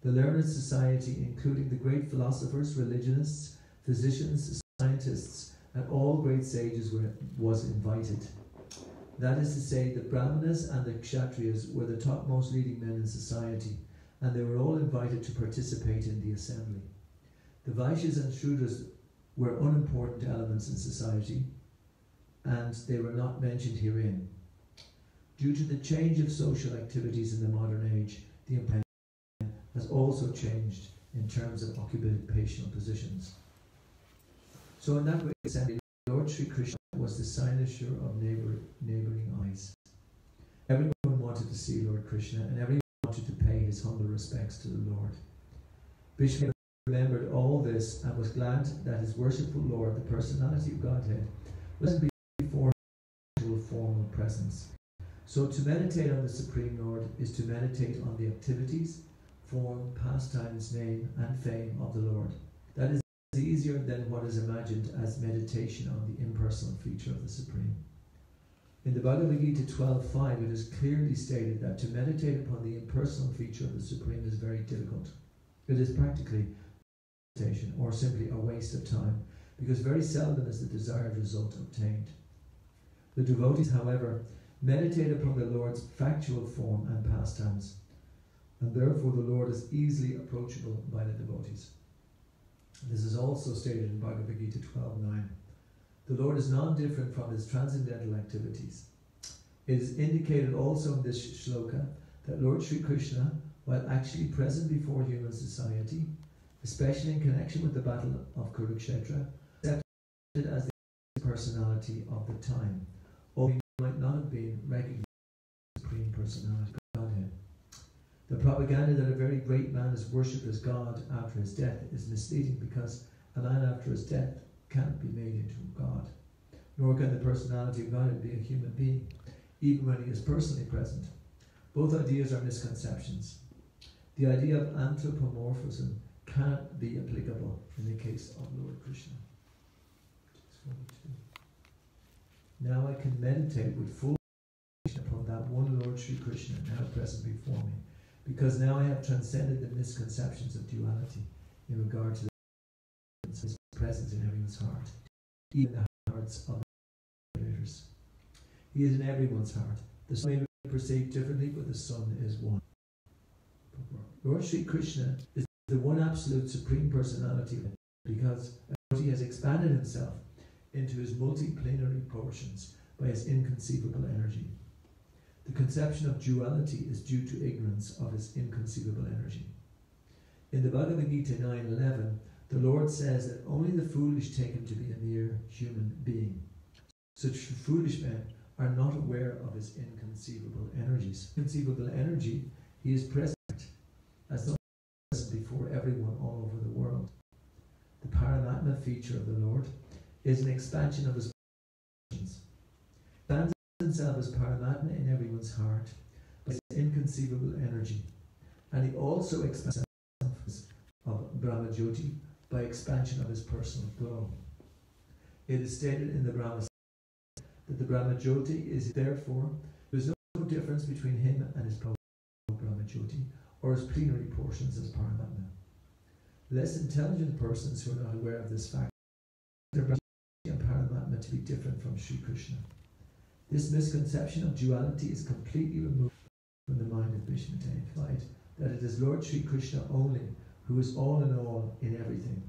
The learned society, including the great philosophers, religionists, physicians, scientists, and all great sages was invited. That is to say, the Brahmanas and the Kshatriyas were the topmost leading men in society, and they were all invited to participate in the assembly. The Vaishyas and Shudras were unimportant elements in society, and they were not mentioned herein. Due to the change of social activities in the modern age, the employment has also changed in terms of occupational positions. So in that great assembly, Lord Sri Krishna was the cynosure of neighbouring eyes. Everyone wanted to see Lord Krishna, and everyone wanted to pay his humble respects to the Lord. Vishnu remembered all this and was glad that his worshipful Lord, the personality of Godhead, wasn't before his formal presence. So to meditate on the Supreme Lord is to meditate on the activities, form, pastimes, name and fame of the Lord. That is easier than what is imagined as meditation on the impersonal feature of the Supreme. In the Bhagavad Gita 12.5, it is clearly stated that to meditate upon the impersonal feature of the Supreme is very difficult. It is practically meditation, or simply a waste of time, because very seldom is the desired result obtained. The devotees, however, meditate upon the Lord's factual form and pastimes, and therefore the Lord is easily approachable by the devotees. This is also stated in Bhagavad Gita 12.9. The Lord is non-different from his transcendental activities. It is indicated also in this shloka that Lord Sri Krishna, while actually present before human society, especially in connection with the battle of Kurukshetra, accepted as the personality of the time, although he might not have been recognized as the Supreme Personality of Godhead. The propaganda that a very great man is worshipped as God after his death is misleading, because a man after his death can't be made into God, nor can the personality of God be a human being, even when he is personally present. Both ideas are misconceptions. The idea of anthropomorphism can't be applicable in the case of Lord Krishna. Now I can meditate with full attention upon that one Lord Sri Krishna now present before me, because now I have transcended the misconceptions of duality in regard to his presence in everyone's heart, even the hearts of the creators. He is in everyone's heart. The sun may be perceived differently, but the sun is one. Lord Sri Krishna is the one absolute supreme personality, because he has expanded himself into his multiplanary portions by his inconceivable energy. The conception of duality is due to ignorance of his inconceivable energy. In the Bhagavad Gita 9.11, the Lord says that only the foolish take him to be a mere human being. Such foolish men are not aware of his inconceivable energies. Inconceivable energy, he is present as though he is present before everyone all over the world. The Paramatma feature of the Lord is an expansion of his presence. He expands himself as Paramatma in everyone's heart by his inconceivable energy, and he also expands himself of Brahmajyoti by expansion of his personal glow. It is stated in the Brahma that the Brahmajyoti is therefore, there is no difference between him and his Brahmajyoti or his plenary portions as Paramatma. Less intelligent persons who are not aware of this fact consider Brahmajyoti and Paramatma to be different from Sri Krishna. This misconception of duality is completely removed from the mind of Bhishmadev, that it is Lord Sri Krishna only who is all in all in everything.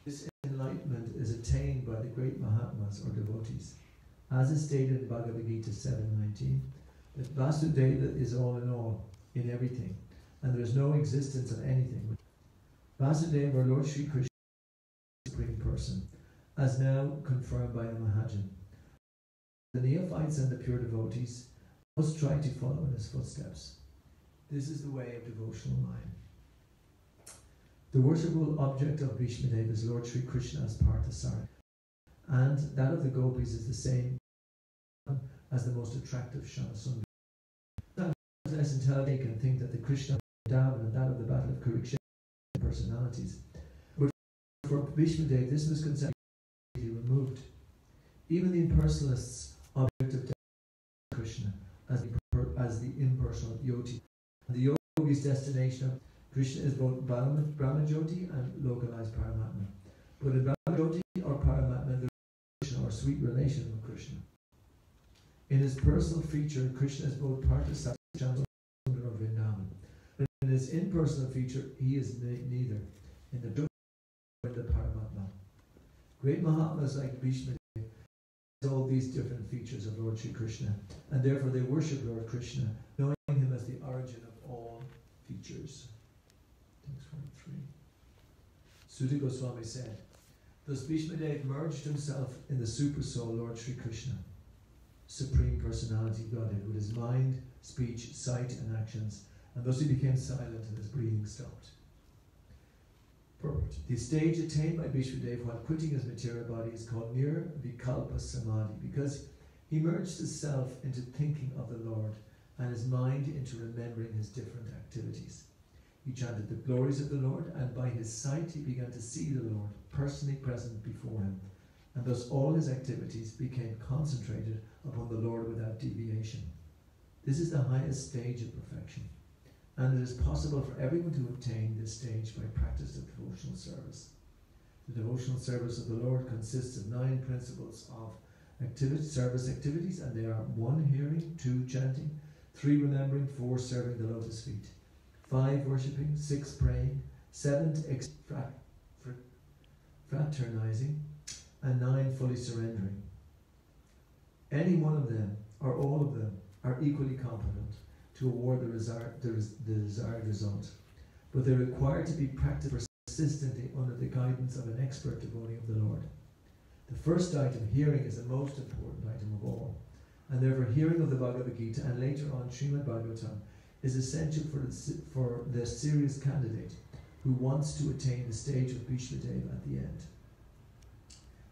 This enlightenment is attained by the great Mahatmas or devotees. As is stated in Bhagavad Gita 7.19, that Vasudeva is all in everything, and there is no existence of anything. Vasudeva, or Lord Sri Krishna, is the Supreme Person, as now confirmed by a Mahajan. The neophytes and the pure devotees must try to follow in his footsteps. This is the way of devotional mind. The worshipful object of Bhishmadev is Lord Sri Krishna as Parthasarathi, and that of the gopis is the same as the most attractive Shanasundari. Less intelligent can think that the Krishna of Vrindavan and that of the Battle of Kurukshetra are personalities. But for Bhishmadev, this misconception is removed. Even the impersonalists' object of Krishna as the impersonal yoti. And the yogi's destination of Krishna is both Brahmajyoti and localized Paramatma. But in Brahmajyoti or Paramatma, there is Krishna or sweet relation with Krishna. In his personal feature, Krishna is both Parthasarathi and Sundar of Vrindavan. But in his impersonal feature, he is neither in the Brahma or the Paramatma. Great Mahatmas like Bhishma has all these different features of Lord Sri Krishna, and therefore they worship Lord Krishna, knowing him as the origin of all features. Text 43. Sutta Goswami said, thus Bhishmadev merged himself in the super soul Lord Sri Krishna, Supreme Personality Godhead, with his mind, speech, sight and actions, and thus he became silent and his breathing stopped. Purport. The stage attained by Bhishmadev while quitting his material body is called Nir Vikalpa Samadhi, because he merged his self into thinking of the Lord and his mind into remembering his different activities. He chanted the glories of the Lord, and by his sight he began to see the Lord personally present before him, and thus all his activities became concentrated upon the Lord without deviation. This is the highest stage of perfection, and it is possible for everyone to obtain this stage by practice of devotional service. The devotional service of the Lord consists of 9 principles of service activities, and they are 1 hearing, 2 chanting, 3 remembering, 4 serving the lotus feet, 5 worshipping, 6 praying, 7 fraternizing, and 9 fully surrendering. Any one of them, or all of them, are equally competent to award the desired result, but they require to be practiced persistently under the guidance of an expert devotee of the Lord. The first item, hearing, is the most important item of all, and therefore hearing of the Bhagavad Gita and later on Srimad Bhagavatam is essential for the serious candidate who wants to attain the stage of Bhishma Deva at the end.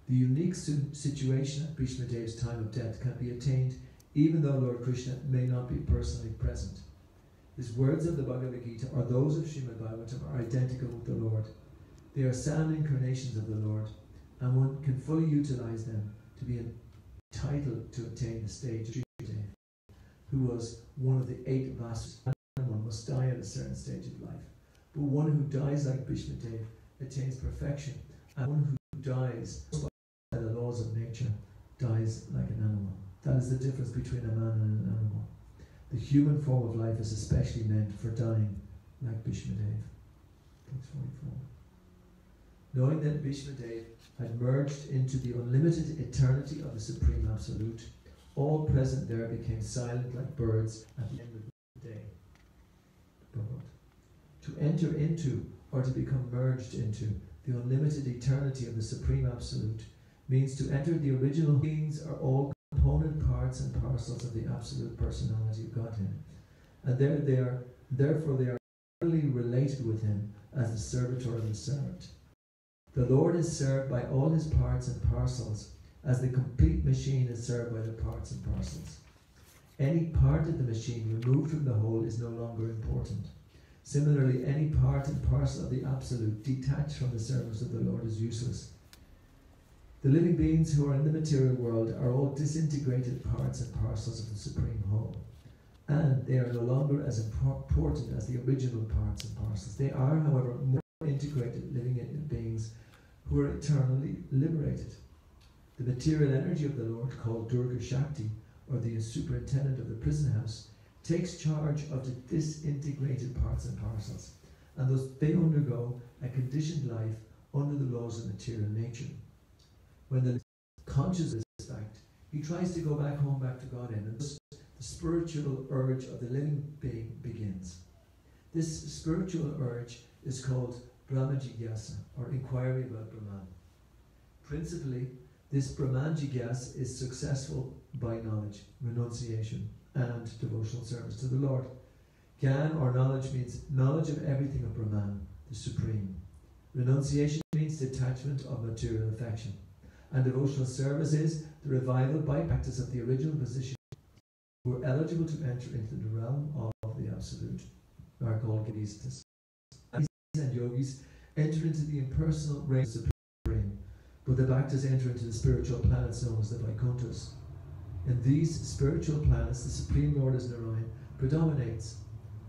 The unique situation at Bhishma Deva's time of death can be attained even though Lord Krishna may not be personally present. His words of the Bhagavad Gita or those of Srimad Bhagavatam are identical with the Lord. They are sound incarnations of the Lord, and one can fully utilize them to be entitled to obtain the stage of Bhishma Deva, who was one of the 8 Vasudevas. One must die at a certain stage of life, but one who dies like Bhishma Deva attains perfection, and one who dies by the laws of nature dies like an animal. That is the difference between a man and an animal. The human form of life is especially meant for dying like Bhishma Deva. Page 44. Knowing that Bhishma Deva had merged into the unlimited eternity of the Supreme Absolute, all present there became silent like birds at the end of the day. To enter into, or to become merged into, the unlimited eternity of the Supreme Absolute means to enter the original beings are all component parts and parcels of the Absolute Personality of Godhead, and therefore they are really related with Him as the servitor and the servant. The Lord is served by all His parts and parcels, as the complete machine is served by the parts and parcels. Any part of the machine removed from the whole is no longer important. Similarly, any part and parcel of the Absolute detached from the service of the Lord is useless. The living beings who are in the material world are all disintegrated parts and parcels of the Supreme Whole, and they are no longer as important as the original parts and parcels. They are, however, more integrated living beings who are eternally liberated. The material energy of the Lord, called Durga Shakti, or the superintendent of the prison house, takes charge of the disintegrated parts and parcels, and thus they undergo a conditioned life under the laws of material nature. When the conscious of this fact, he tries to go back home, back to God in, and thus the spiritual urge of the living being begins. This spiritual urge is called Brahma Jigyasa, or inquiry about Brahman. Principally, this Brahman Jigyasa is successful by knowledge, renunciation, and devotional service to the Lord. Gyan, or knowledge, means knowledge of everything of Brahman, the Supreme. Renunciation means detachment of material affection. And devotional service is the revival by practice of the original position who are eligible to enter into the realm of the Absolute, are called Gadhistas. And yogis enter into the impersonal reign of the Supreme, but the Bhaktas enter into the spiritual planets known as the Vaikunthas. In these spiritual planets, the Supreme Lord as Narayan predominates,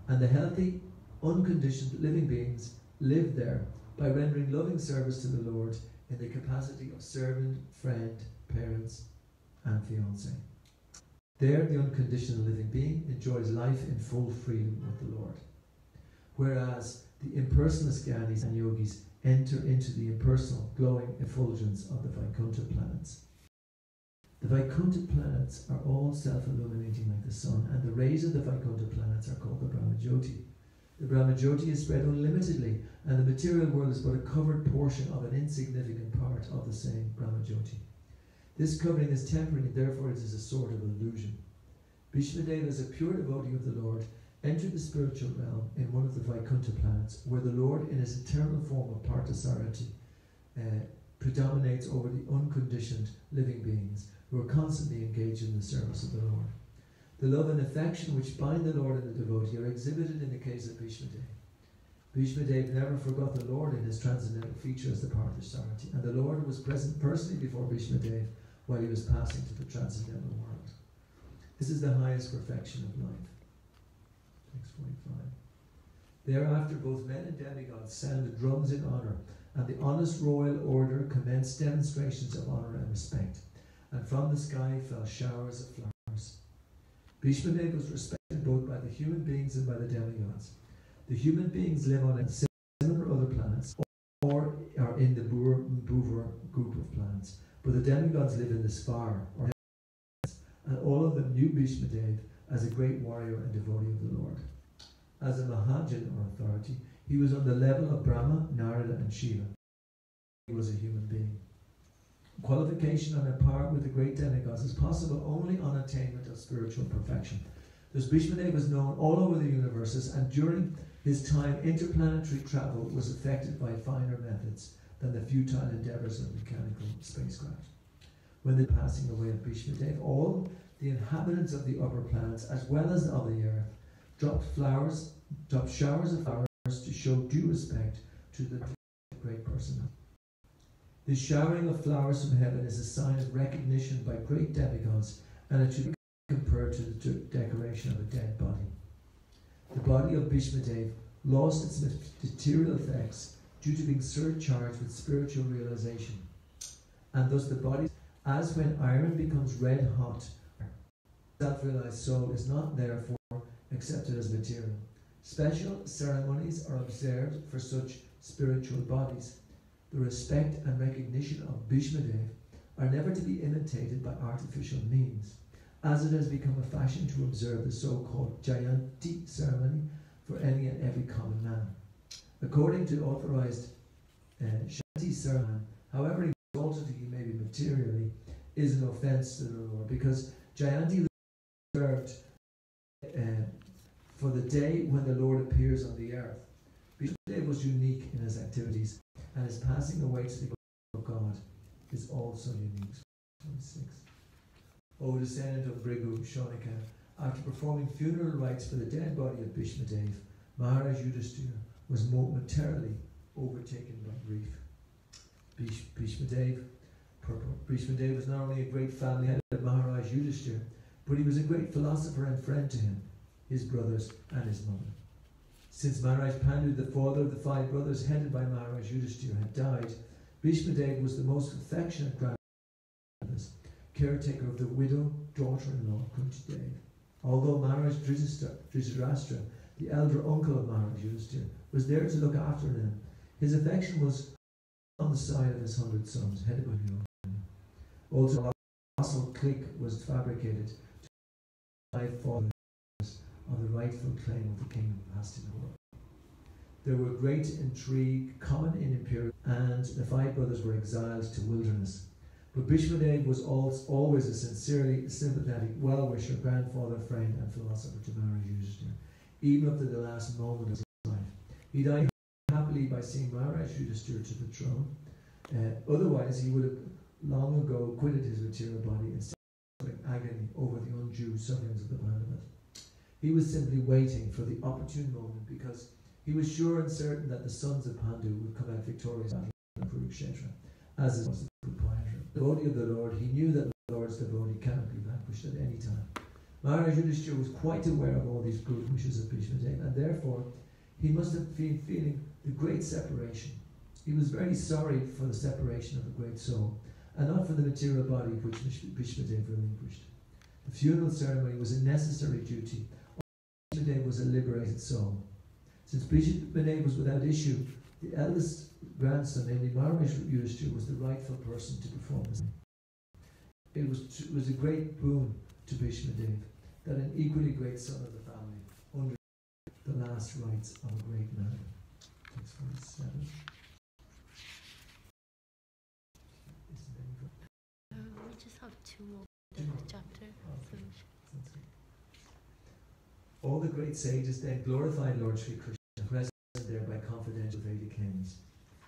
and the healthy, unconditioned living beings live there by rendering loving service to the Lord in the capacity of servant, friend, parents, and fiancé. There, the unconditional living being enjoys life in full freedom with the Lord, whereas the impersonalist Gyanis and Yogis enter into the impersonal, glowing effulgence of the Vaikuntha planets. The Vaikuntha planets are all self-illuminating like the sun, and the rays of the Vaikuntha planets are called the Brahmajyoti. The Brahmajyoti is spread unlimitedly, and the material world is but a covered portion of an insignificant part of the same Brahmajyoti. This covering is temporary, and therefore it is a sort of illusion. Bhishma Deva, as a pure devotee of the Lord, entered the spiritual realm in one of the Vaikuntha planets, where the Lord, in his eternal form of Parthasarati, predominates over the unconditioned living beings who are constantly engaged in the service of the Lord. The love and affection which bind the Lord and the devotee are exhibited in the case of Bhishma Deva. Bhishmadev never forgot the Lord in his transcendental feature as the Parthasarati, and the Lord was present personally before Bhishmadev while he was passing to the transcendental world. This is the highest perfection of life. Text 45. Thereafter both men and demigods sounded drums in honour, and the honest royal order commenced demonstrations of honour and respect, and from the sky fell showers of flowers. Bhishmadev was respected both by the human beings and by the demigods. The human beings live on similar other planets, or are in the Bhuvar group of planets, but the demigods live in the Svar, or heavens, and all of them knew Bhishmadev as a great warrior and devotee of the Lord. As a Mahajan or authority, he was on the level of Brahma, Narada and Shiva. He was a human being. Qualification on a par with the great demigods is possible only on attainment of spiritual perfection. Thus Bhishmadev was known all over the universes, and during his time interplanetary travel was affected by finer methods than the futile endeavours of mechanical spacecraft. When the passing away of Bhishmadev, all the inhabitants of the upper planets as well as of the earth dropped showers of flowers to show due respect to the great person. This showering of flowers from heaven is a sign of recognition by great demigods, and it should be compared to the decoration of a dead body. The body of Bhishmadev lost its material effects due to being surcharged with spiritual realization, and thus the body, as when iron becomes red hot, self-realized soul is not therefore accepted as material. Special ceremonies are observed for such spiritual bodies. The respect and recognition of Bhishmadev are never to be imitated by artificial means, as it has become a fashion to observe the so-called Jayanti ceremony for any and every common man. According to authorized Shanti ceremony, however exalted he may be materially, is an offence to the Lord, because Jayanti is observed for the day when the Lord appears on the earth. Bhishmadev was unique in his activities, and his passing away to the glory of God is also unique. 26. O descendant of Brigu, Shonika, after performing funeral rites for the dead body of Bhishmadev, Maharaj Yudhishthira was momentarily overtaken by grief. Bhishmadev was not only a great family head of Maharaj Yudhishthira, but he was a great philosopher and friend to him, his brothers and his mother. Since Maharaj Pandu, the father of the 5 brothers headed by Maharaj Yudhishthira, had died, Bhishmadev was the most affectionate grandfather, caretaker of the widow, daughter-in-law Kuntidev. Although Maharaj Dhritarashtra, the elder uncle of Maharaj Yudhishthira, was there to look after them, his affection was on the side of his 100 sons, headed by him. Also, a colossal clique was fabricated to 5 fathers of the rightful claim of the kingdom of Hastinapura. There were great intrigue common in imperial, and the 5 brothers were exiled to wilderness. But Bhishmadev was always a sincerely sympathetic, well-wisher, grandfather, friend, and philosopher to Maharaj Yudhishthira, even up to the last moment of his life. He died happily by seeing Maharaj Yudhishthira to the throne. Otherwise, he would have long ago quitted his material body instead of suffering agony over the undue sufferings of the Pandavas. He was simply waiting for the opportune moment, because he was sure and certain that the sons of Pandu would come out victorious in Kurukshetra, as it was the proprietor. Devotee of the Lord, he knew that the Lord's devotee cannot be vanquished at any time. Maharaj Yudhishthira was quite aware of all these good wishes of Bhishmadev, and therefore he must have been feeling the great separation. He was very sorry for the separation of the great soul, and not for the material body which Bhishmadev relinquished. The funeral ceremony was a necessary duty. Bhishmadev was a liberated soul. Since Bhishmadev was without issue, the eldest grandson, namely Maharaj Yudhishthira, was the rightful person to perform this. It was a great boon to Bhishmadev that an equally great son of the family undertook the last rites of a great man. Text 47. We just have 2 more chapter. All the great sages then glorified Lord Sri Krishna, present there by confidential Vedic hymns.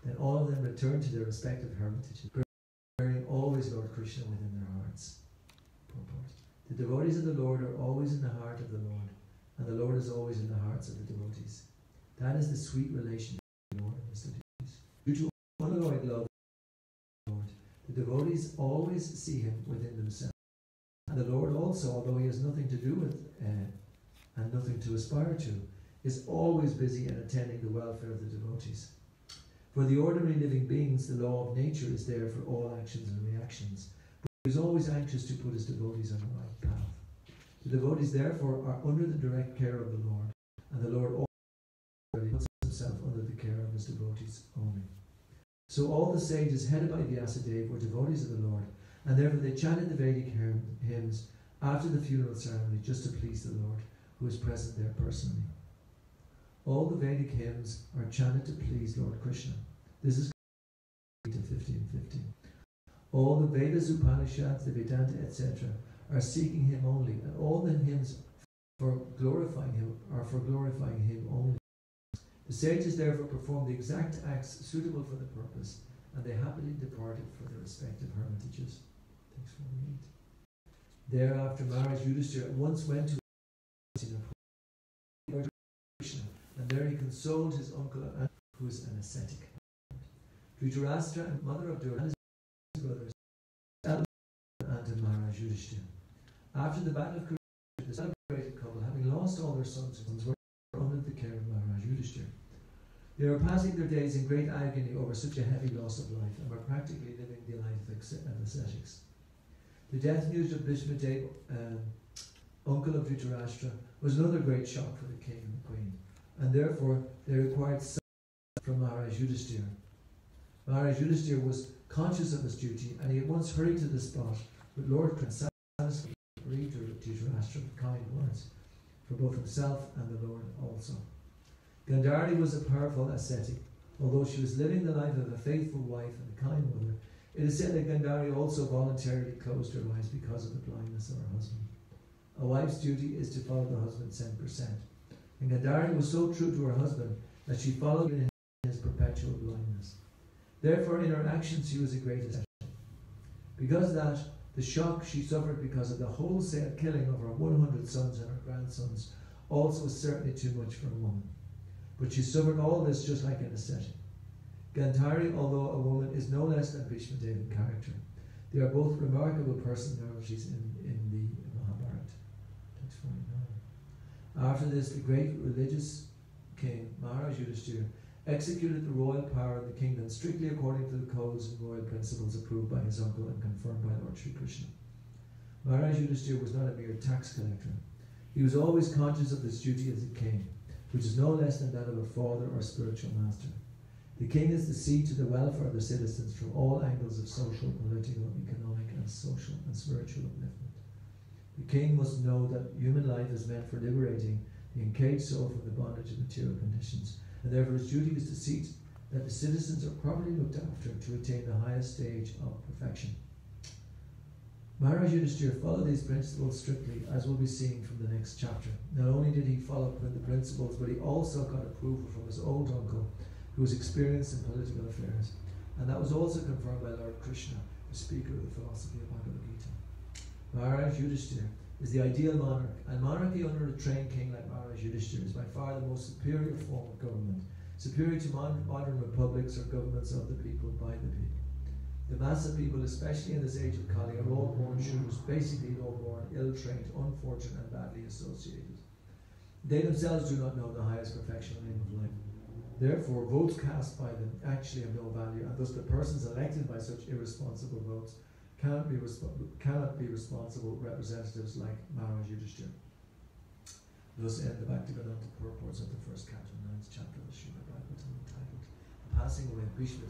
Then all of them returned to their respective hermitages, bearing always Lord Krishna within their hearts. Purport. The devotees of the Lord are always in the heart of the Lord, and the Lord is always in the hearts of the devotees. That is the sweet relation to the Lord and his devotees. Due to unalloyed love of the Lord, the devotees always see him within themselves. And the Lord also, although he has nothing to do with and nothing to aspire to, is always busy in attending the welfare of the devotees. For the ordinary living beings, the law of nature is there for all actions and reactions, but he is always anxious to put his devotees on the right path. The devotees therefore are under the direct care of the Lord, and the Lord always puts himself under the care of his devotees only. So all the sages headed by Vyasadeva were devotees of the Lord, and therefore they chanted the Vedic hymns after the funeral ceremony just to please the Lord, who is present there personally. All the Vedic hymns are chanted to please Lord Krishna. This is to 15:15. All the Vedas, Upanishads, the Vedanta, etc. are seeking him only, and all the hymns for glorifying him are for glorifying him only. The sages therefore performed the exact acts suitable for the purpose, and they happily departed for their respective hermitages. Thanks for reading. Thereafter Maharaj Yudhishthira at once went to Krishna, and there he consoled his uncle who is an ascetic. Dhritarashtra and mother of Durga and his brothers and to Maharaj Yudhishthira. After the battle of Kurukshetra, the celebrated couple, having lost all their sons, were under the care of Maharaj Yudhishthira. They were passing their days in great agony over such a heavy loss of life, and were practically living the life of ascetics. The death news of Bhishma, uncle of Dhritarashtra, was another great shock for the king and the queen, and therefore they required support from Maharaj Yudhishthira. Maharaj Yudhishthira was conscious of his duty, and he at once hurried to the spot, but Lord Krishna satisfied Dhritarashtra with kind words, for both himself and the Lord also. Gandhari was a powerful ascetic. Although she was living the life of a faithful wife and a kind mother, it is said that Gandhari also voluntarily closed her eyes because of the blindness of her husband. A wife's duty is to follow the husband 10%. And Gandhari was so true to her husband that she followed in his perpetual blindness. Therefore, in her actions, she was a great ascetic. Because of that, the shock she suffered because of the wholesale killing of her 100 sons and her grandsons also was certainly too much for a woman. But she suffered all this just like an ascetic. Gandhari, although a woman, is no less than Bhishma Deva in character. They are both remarkable personalities in the Mahabharata. Text 49. After this, the great religious king, Maharaj Yudhishthira, executed the royal power of the kingdom strictly according to the codes and royal principles approved by his uncle and confirmed by Lord Sri Krishna. Maharaj Yudhishthira was not a mere tax collector. He was always conscious of his duty as a king, which is no less than that of a father or spiritual master. The king is to see to the welfare of the citizens from all angles of social, political, economic, and social and spiritual upliftment. The king must know that human life is meant for liberating the encaged soul from the bondage of material conditions, and therefore his duty is to see that the citizens are properly looked after to attain the highest stage of perfection. Maharaj Yudhishthira followed these principles strictly, as we'll be seeing from the next chapter. Not only did he follow the principles, but he also got approval from his old uncle, who was experienced in political affairs, and that was also confirmed by Lord Krishna, the speaker of the philosophy of Bhagavad Gita. Maharaj Yudhishthira is the ideal monarch, and monarchy under a trained king like Maharaj Yudhishthira is by far the most superior form of government, superior to modern republics or governments of the people by the people. The mass of people, especially in this age of Kali, are all born shrews, basically all born ill-trained, unfortunate and badly associated. They themselves do not know the highest perfection aim of life. Therefore, votes cast by them actually have no value, and thus the persons elected by such irresponsible votes cannot be responsible representatives like Maharaj Yudhishthira. Thus end the Bhaktivedanta purports of the first canto, 9th chapter of the Srimad Bhagavatam, entitled The Passing Away of Bhishma.